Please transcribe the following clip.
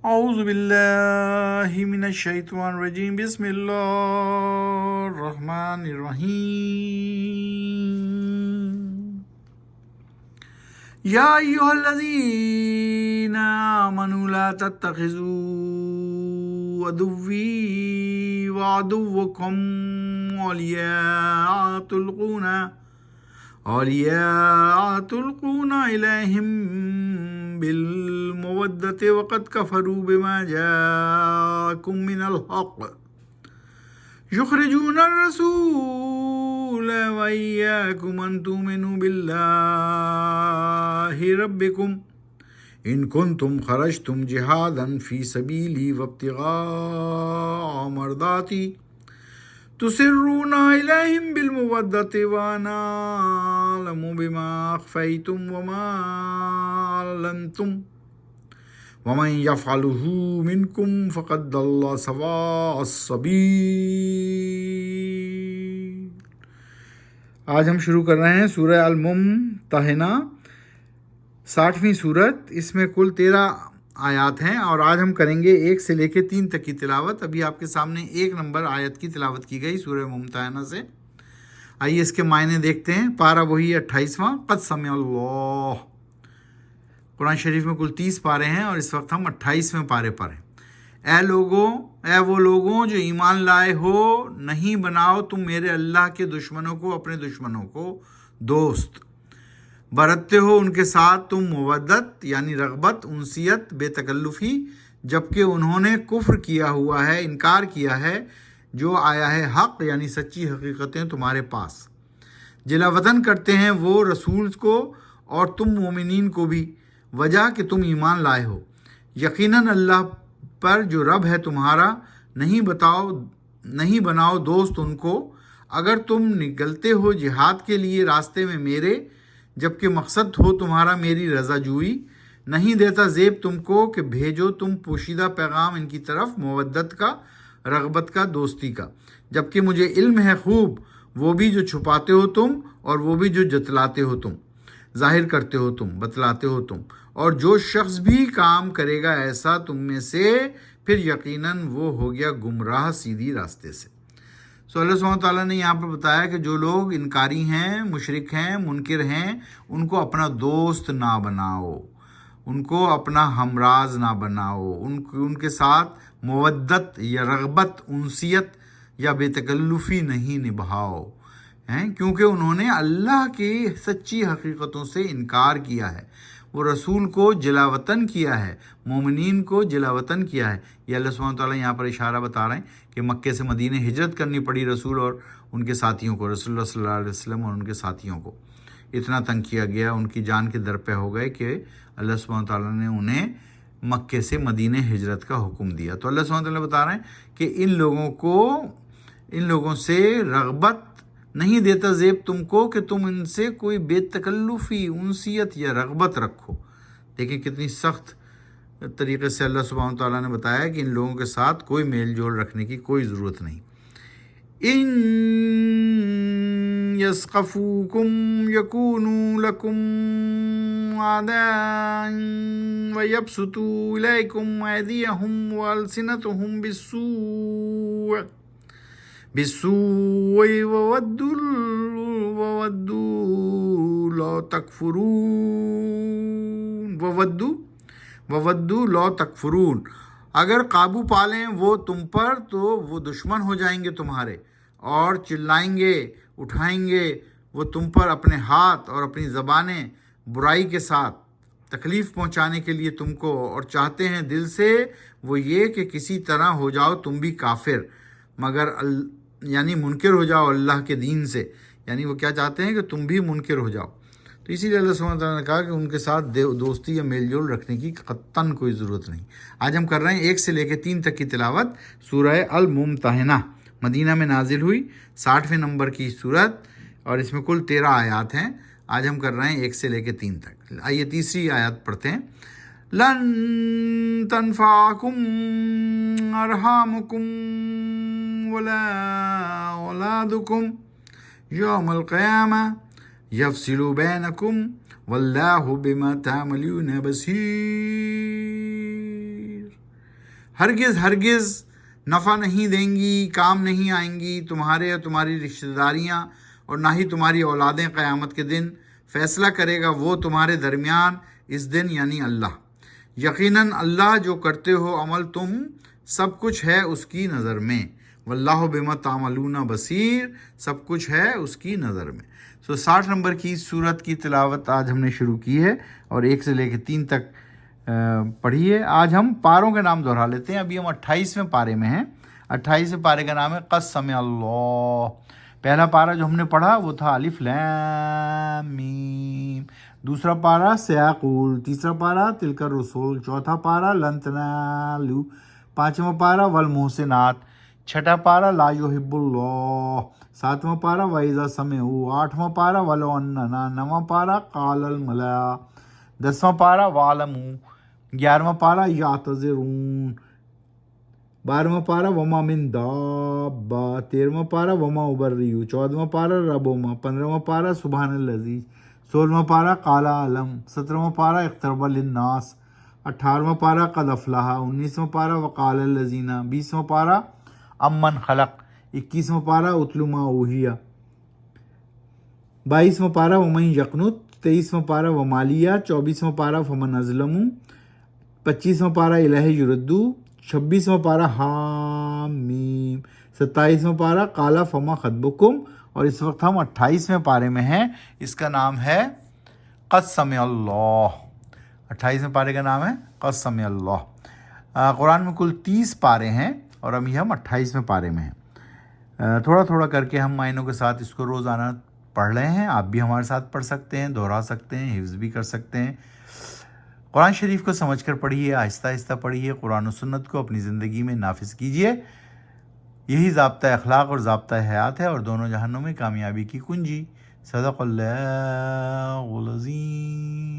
اعوذ باللہ من الشیطان الرجیم بسم اللہ الرحمن الرحیم یا ایھا الذین آمنوا لا تتخذوا عدوی وعدوکم اولیاء تلقون الیہم بالمودۃ وقد کفروا بما جاءکم من الحق یخرجون الرسول وإیاکم ان تؤمنوا باللہ ربکم ان کنتم خرجتم جہادا فی سبیلی وابتغاء مرضاتی تسرون الیہم بالمودۃ وانا اعلم بما اخفیتم وما اعلنتم ومن یفعلہ منکم فقد ضل سواء السبیل۔ آج ہم شروع کر رہے ہیں سورہ الممتحنہ، 60ویں سورت۔ اس میں کل 13 آیات ہیں اور آج ہم کریں گے 1 سے لے کے 3 تک کی تلاوت۔ ابھی آپ کے سامنے 1 نمبر آیت کی تلاوت کی گئی سورہ ممتحنہ سے۔ آئیے اس کے معنی دیکھتے ہیں۔ پارہ وہی 28واں، قد سمع اللہ۔ قرآن شریف میں کل 30 پارے ہیں اور اس وقت ہم 28ویں پارے پر ہیں۔ اے وہ لوگوں جو ایمان لائے ہو، نہیں بناؤ تم میرے اللہ کے دشمنوں کو اپنے دشمنوں کو دوست، برتتے ہو ان کے ساتھ تم مودت یعنی رغبت، انسیت، بے تکلفی، جبکہ انہوں نے کفر کیا ہوا ہے، انکار کیا ہے جو آیا ہے حق یعنی سچی حقیقتیں تمہارے پاس۔ جلا وطن کرتے ہیں وہ رسول کو اور تم مومنین کو بھی، وجہ کہ تم ایمان لائے ہو۔ یقیناً اللہ پر جو رب ہے تمہارا، نہیں بناؤ دوست ان کو، اگر تم نکلتے ہو جہاد کے لیے راستے میں میرے، جبکہ مقصد ہو تمہارا میری رضا جوئی۔ نہیں دیتا زیب تم کو کہ بھیجو تم پوشیدہ پیغام ان کی طرف، مودت کا، رغبت کا، دوستی کا، جبکہ مجھے علم ہے خوب وہ بھی جو چھپاتے ہو تم اور وہ بھی جو جتلاتے ہو تم، ظاہر کرتے ہو تم، بتلاتے ہو تم۔ اور جو شخص بھی کام کرے گا ایسا تم میں سے، پھر یقیناً وہ ہو گیا گمراہ سیدھی راستے سے۔ اللہ سبحانہ تعالیٰ نے یہاں پر بتایا کہ جو لوگ انکاری ہیں، مشرک ہیں، منکر ہیں، ان کو اپنا دوست نہ بناؤ، ان کو اپنا ہمراز نہ بناؤ، ان کے ساتھ مودت یا رغبت، انسیت یا بے تکلفی نہیں نبھاؤ، کیونکہ انہوں نے اللہ کی سچی حقیقتوں سے انکار کیا ہے، وہ رسول کو جلا وطن کیا ہے، مومنین کو جلا وطن کیا ہے۔ یہ اللہ سبحانہ تعالیٰ یہاں پر اشارہ بتا رہے ہیں کہ مکے سے مدینہ ہجرت کرنی پڑی رسول اور ان کے ساتھیوں کو، رسول اللہ صلی اللہ علیہ وسلم اور ان کے ساتھیوں کو اتنا تنگ کیا گیا، ان کی جان کے در پہ ہو گئے کہ اللہ سبحانہ تعالیٰ نے انہیں مکے سے مدینہ ہجرت کا حکم دیا۔ تو اللہ سبحانہ تعالیٰ بتا رہے ہیں کہ ان لوگوں سے رغبت نہیں دیتا زیب تم کو کہ تم ان سے کوئی بے تکلفی، انسیت یا رغبت رکھو۔ دیکھیں کتنی سخت طریقے سے اللہ سبحانہ تعالیٰ نے بتایا کہ ان لوگوں کے ساتھ کوئی میل جول رکھنے کی کوئی ضرورت نہیں۔ ان یثقفوکم یکونوا لکم اعداء ویبسطوا الیکم ایدیہم والسنتہم بالسوء وودوا لو تکفرون۔ اگر قابو پالیں وہ تم پر تو وہ دشمن ہو جائیں گے تمہارے، اور چلائیں گے، اٹھائیں گے وہ تم پر اپنے ہاتھ اور اپنی زبانیں برائی کے ساتھ، تکلیف پہنچانے کے لیے تم کو، اور چاہتے ہیں دل سے وہ یہ کہ کسی طرح ہو جاؤ تم بھی کافر، مگر یعنی منکر ہو جاؤ اللہ کے دین سے، یعنی وہ کیا چاہتے ہیں کہ تم بھی منکر ہو جاؤ۔ تو اسی لیے اللہ سبحانہ تعالیٰ نے کہا کہ ان کے ساتھ دوستی یا میل جول رکھنے کی قطعاً کوئی ضرورت نہیں۔ آج ہم کر رہے ہیں 1 سے لے کے 3 تک کی تلاوت، سورہ الممتحنہ، مدینہ میں نازل ہوئی، 60ویں نمبر کی سورت، اور اس میں کل 13 آیات ہیں۔ آج ہم کر رہے ہیں 1 سے لے کے 3 تک۔ آئیے تیسری آیات پڑھتے ہیں۔ لن تنفعکم ارحامکم ولا اولادکم یوم القیامہ یفصل بینکم واللہ بما تعملون بصیر۔ ہرگز ہرگز نفع نہیں دیں گی، کام نہیں آئیں گی تمہارے اور تمہاری رشتہ داریاں، اور نہ ہی تمہاری اولادیں قیامت کے دن۔ فیصلہ کرے گا وہ تمہارے درمیان اس دن، یعنی اللہ۔ یقیناً اللہ جو کرتے ہو عمل تم سب کچھ ہے اس کی نظر میں۔ واللہ بما تعملون بصیر، سب کچھ ہے اس کی نظر میں۔ 60 نمبر کی سورت کی تلاوت آج ہم نے شروع کی ہے اور 1 سے لے کے 3 تک پڑھی ہے۔ آج ہم پاروں کے نام دہرا لیتے ہیں۔ ابھی ہم 28ویں پارے میں ہیں۔ 28ویں پارے کا نام ہے قد سمع اللہ۔ پہلا پارہ جو ہم نے پڑھا وہ تھا الف لام میم، دوسرا پارہ سیاقول، تیسرا پارہ تلک الرسول، چوتھا پارہ لن تنالوا، پانچواں پارہ والمحسنات، چھٹا پارہ لا یحب اللہ، ساتواں پارہ وَإِذَا سَمِعُوا، آٹھواں پارہ وَلَوْ أَنَّنَا، نواں پارہ قَالَ الْمَلَأُ، 10واں پارہ وَاعْلَمُوا، 11واں پارہ يَعْتَذِرُونَ، 12واں پارہ وَمَا مِن دَابَّةٍ، 13واں پارہ وَمَا أُبَرِّئُ، 14واں پارہ ربوما، 15واں پارہ سبحان الذی، 16واں پارہ قال علم، 17واں پارہ اقترب للناس، 18واں پارہ قد افلح، 19واں پارہ وقال الذین، 20واں پارہ امن خلق، 21واں پارہ اتل ما اوحی، 22واں پارہ ومن یقنت، 23واں پارہ ومالیہ، 24واں پارہ فمن اظلم، 25واں پارہ الیہ یردو، 26واں پارہ حامیم، 27واں پارہ قال فما خطبکم، اور اس وقت ہم 28ویں پارے میں ہیں۔ اس کا نام ہے قد سمع اللہ۔ 28ویں پارے کا نام ہے قد سمع اللہ۔ قرآن میں کل 30 پارے ہیں اور ابھی ہم 28ویں پارے میں ہیں۔ تھوڑا تھوڑا کر کے ہم معنوں کے ساتھ اس کو روزانہ پڑھ رہے ہیں۔ آپ بھی ہمارے ساتھ پڑھ سکتے ہیں، دہرا سکتے ہیں، حفظ بھی کر سکتے ہیں۔ قرآن شریف کو سمجھ کر پڑھیے، آہستہ آہستہ پڑھیے، قرآن و سنت کو اپنی زندگی میں نافذ کیجیے۔ یہی ضابطہ اخلاق اور ضابطہ حیات ہے اور دونوں جہانوں میں کامیابی کی کنجی۔ صدق اللہ العظیم۔